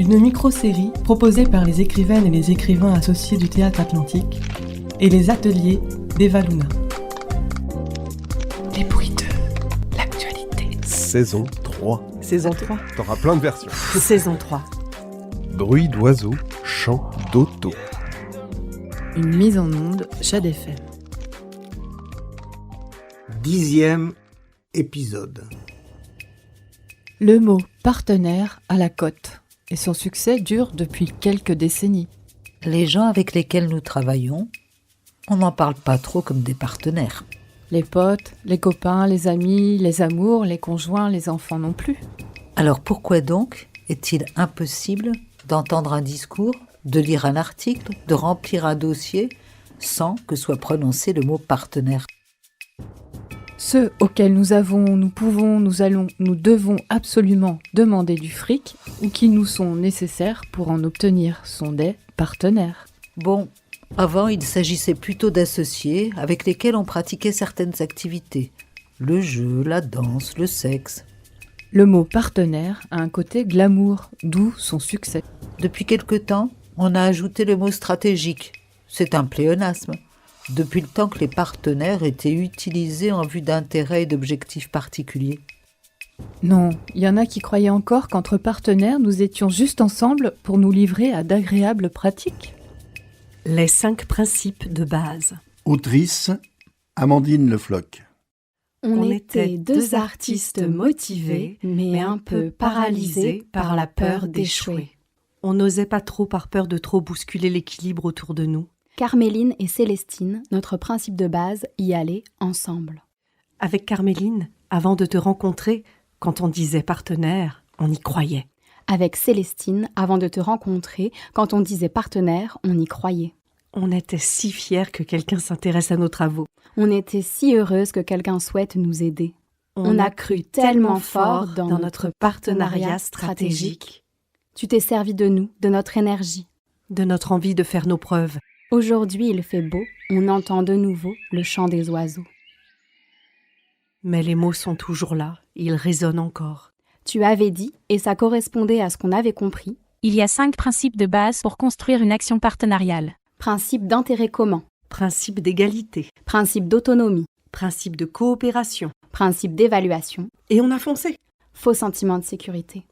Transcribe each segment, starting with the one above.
une micro-série proposée par les écrivaines et les écrivains associés du Théâtre Atlantique et les ateliers d'Eva Luna. Les bruits de l'actualité. Saison 3. Saison 3. T'auras plein de versions. Saison 3. Bruit d'oiseaux, chant d'auto. Une mise en onde Chad FM. 10e épisode. Le mot partenaire à la cote, et son succès dure depuis quelques décennies. Les gens avec lesquels nous travaillons, on n'en parle pas trop comme des partenaires. Les potes, les copains, les amis, les amours, les conjoints, les enfants non plus. Alors pourquoi donc est-il impossible d'entendre un discours, de lire un article, de remplir un dossier sans que soit prononcé le mot partenaire ? Ceux auxquels nous avons, nous pouvons, nous allons, nous devons absolument demander du fric ou qui nous sont nécessaires pour en obtenir sont des partenaires. Bon, avant il s'agissait plutôt d'associés avec lesquels on pratiquait certaines activités. Le jeu, la danse, le sexe. Le mot partenaire a un côté glamour, d'où son succès. Depuis quelque temps, on a ajouté le mot stratégique. C'est un pléonasme. Depuis le temps que les partenaires étaient utilisés en vue d'intérêts et d'objectifs particuliers. Non, il y en a qui croyaient encore qu'entre partenaires, nous étions juste ensemble pour nous livrer à d'agréables pratiques. Les 5 principes de base. Autrice, Amandine Le Floch. On était deux artistes motivés, mais un peu paralysés par la peur d'échouer. On n'osait pas trop par peur de trop bousculer l'équilibre autour de nous. Carméline et Célestine, notre principe de base, y aller ensemble. Avec Carméline, avant de te rencontrer, quand on disait partenaire, on y croyait. Avec Célestine, avant de te rencontrer, quand on disait partenaire, on y croyait. On était si fiers que quelqu'un s'intéresse à nos travaux. On était si heureuse que quelqu'un souhaite nous aider. On a cru tellement fort dans notre partenariat stratégique. Tu t'es servi de nous, de notre énergie. De notre envie de faire nos preuves. Aujourd'hui, il fait beau, on entend de nouveau le chant des oiseaux. Mais les mots sont toujours là, ils résonnent encore. Tu avais dit, et ça correspondait à ce qu'on avait compris, il y a 5 principes de base pour construire une action partenariale. principe d'intérêt commun, Principe d'égalité, principe d'autonomie, principe de coopération. principe d'évaluation, Et on a foncé. faux sentiment de sécurité.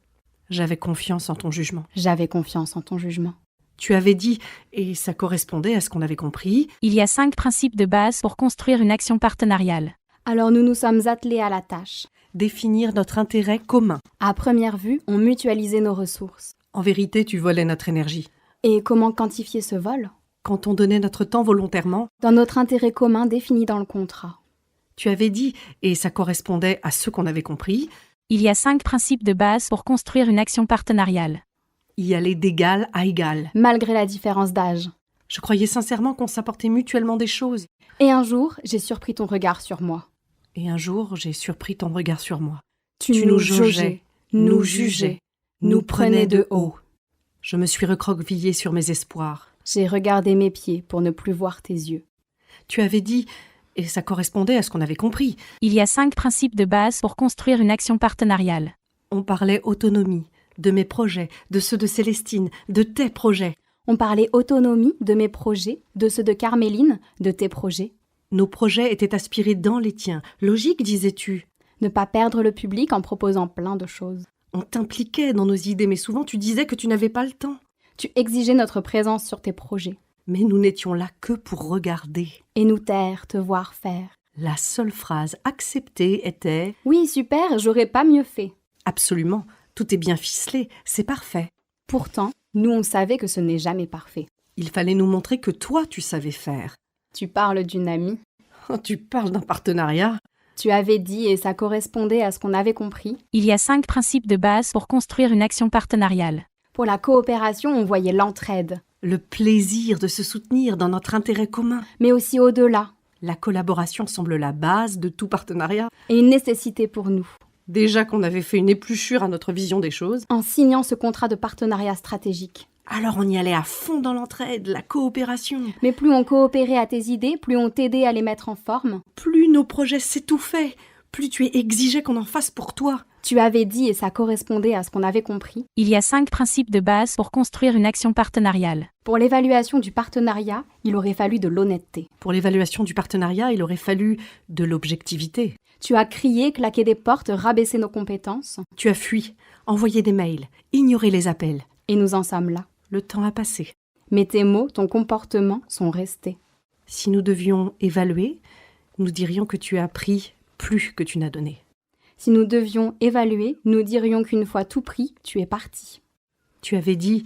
J'avais confiance en ton jugement. J'avais confiance en ton jugement. Tu avais dit, et ça correspondait à ce qu'on avait compris, Il y a 5 principes de base pour construire une action partenariale. Alors nous nous sommes attelés à la tâche. définir notre intérêt commun. À première vue, on mutualisait nos ressources. En vérité, tu volais notre énergie. Et comment quantifier ce vol ? Quand on donnait notre temps volontairement, Dans notre intérêt commun défini dans le contrat. tu avais dit, et ça correspondait à ce qu'on avait compris, Il y a 5 principes de base pour construire une action partenariale. y aller d'égal à égal. Malgré la différence d'âge. Je croyais sincèrement qu'on s'apportait mutuellement des choses. Et un jour, j'ai surpris ton regard sur moi. Et un jour, j'ai surpris ton regard sur moi. Tu nous jaugeais, nous jugeais, nous prenais de haut. Je me suis recroquevillée sur mes espoirs. J'ai regardé mes pieds pour ne plus voir tes yeux. Tu avais dit, et ça correspondait à ce qu'on avait compris, Il y a 5 principes de base pour construire une action partenariale. on parlait autonomie, de mes projets, de ceux de Célestine, de tes projets. On parlait autonomie de mes projets, de ceux de Carméline, de tes projets. Nos projets étaient aspirés dans les tiens. Logique, disais-tu. Ne pas perdre le public en proposant plein de choses. On t'impliquait dans nos idées, mais souvent tu disais que tu n'avais pas le temps. Tu exigeais notre présence sur tes projets. Mais nous n'étions là que pour regarder. Et nous taire, te voir faire. La seule phrase acceptée était « Oui, super, j'aurais pas mieux fait. » Absolument, tout est bien ficelé, c'est parfait. Pourtant, nous on savait que ce n'est jamais parfait. Il fallait nous montrer que toi tu savais faire. Tu parles d'une amie. Oh, tu parles d'un partenariat. Tu avais dit, et ça correspondait à ce qu'on avait compris. Il y a 5 principes de base pour construire une action partenariale. Pour la coopération, on voyait l'entraide. Le plaisir de se soutenir dans notre intérêt commun. Mais aussi au-delà. La collaboration semble la base de tout partenariat. Et une nécessité pour nous. Déjà qu'on avait fait une épluchure à notre vision des choses, En signant ce contrat de partenariat stratégique. alors on y allait à fond dans l'entraide, la coopération. Mais plus on coopérait à tes idées, plus on t'aidait à les mettre en forme. Plus nos projets s'étouffaient, plus tu exigeais qu'on en fasse pour toi. Tu avais dit, et ça correspondait à ce qu'on avait compris. Il y a 5 principes de base pour construire une action partenariale. Pour l'évaluation du partenariat, il aurait fallu de l'honnêteté. Pour l'évaluation du partenariat, il aurait fallu de l'objectivité. Tu as crié, claqué des portes, rabaissé nos compétences. Tu as fui, envoyé des mails, ignoré les appels. Et nous en sommes là. Le temps a passé. Mais tes mots, ton comportement sont restés. Si nous devions évaluer, nous dirions que tu as pris plus que tu n'as donné. Si nous devions évaluer, nous dirions qu'une fois tout pris, tu es parti. Tu avais dit,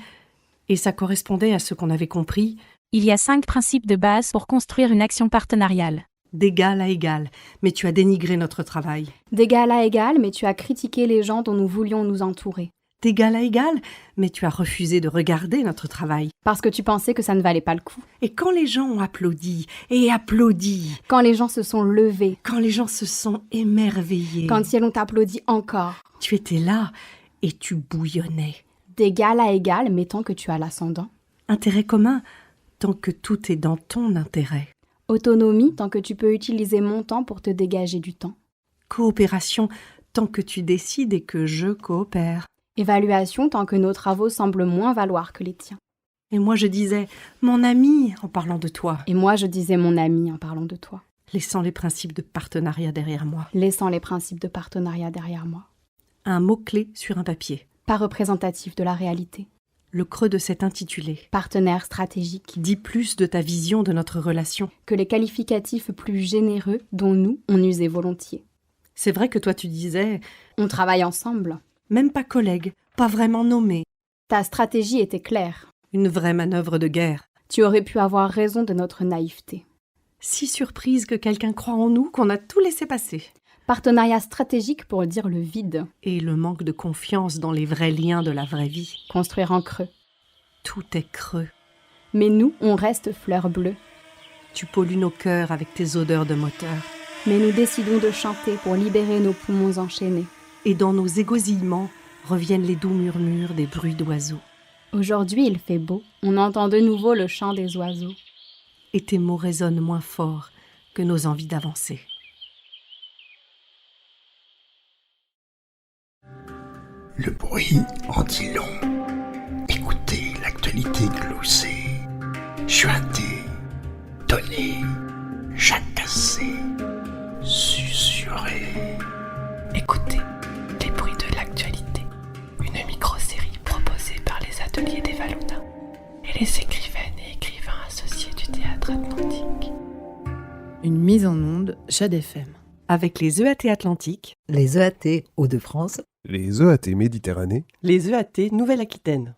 et ça correspondait à ce qu'on avait compris, Il y a 5 principes de base pour construire une action partenariale. d'égal à égal, mais tu as dénigré notre travail. D'égal à égal, mais tu as critiqué les gens dont nous voulions nous entourer. D'égal à égal, mais tu as refusé de regarder notre travail. Parce que tu pensais que ça ne valait pas le coup. Et quand les gens ont applaudi, et applaudi, Quand les gens se sont levés, quand les gens se sont émerveillés, quand ils ont applaudi encore. tu étais là et tu bouillonnais. D'égal à égal, mais tant que tu as l'ascendant. Intérêt commun, tant que tout est dans ton intérêt. Autonomie, tant que tu peux utiliser mon temps pour te dégager du temps. Coopération, tant que tu décides et que je coopère. Évaluation, tant que nos travaux semblent moins valoir que les tiens. Et moi je disais, mon ami, en parlant de toi, Et moi, je disais mon ami en parlant de toi, laissant les principes de partenariat derrière moi. laissant les principes de partenariat derrière moi. Un mot-clé sur un papier. Pas représentatif de la réalité. Le creux de cet intitulé Partenaire stratégique. dit plus de ta vision de notre relation. Que les qualificatifs plus généreux dont nous, on usait volontiers. C'est vrai que toi tu disais, On travaille ensemble. même pas collègue, pas vraiment nommé, Ta stratégie était claire. une vraie manœuvre de guerre. Tu aurais pu avoir raison de notre naïveté. Si surprise que quelqu'un croit en nous qu'on a tout laissé passer. Partenariat stratégique pour dire le vide. Et le manque de confiance dans les vrais liens de la vraie vie. Construire en creux. Tout est creux. Mais nous, on reste fleurs bleues. Tu pollues nos cœurs avec tes odeurs de moteur. Mais nous décidons de chanter pour libérer nos poumons enchaînés. Et dans nos égosillements reviennent les doux murmures des bruits d'oiseaux. Aujourd'hui, il fait beau. On entend de nouveau le chant des oiseaux. Et tes mots résonnent moins fort que nos envies d'avancer. Le bruit en dit long. Écoutez l'actualité glousser, chuinter, donner, jacasser, susurrer. Écoutez les bruits de l'actualité, une micro-série proposée par les ateliers des Valuna et les écrivaines et écrivains associés du Théâtre Atlantique. Une mise en onde Jade FM. Avec les EAT Atlantique, Les EAT Hauts-de-France, Les EAT Méditerranée, Les EAT Nouvelle-Aquitaine.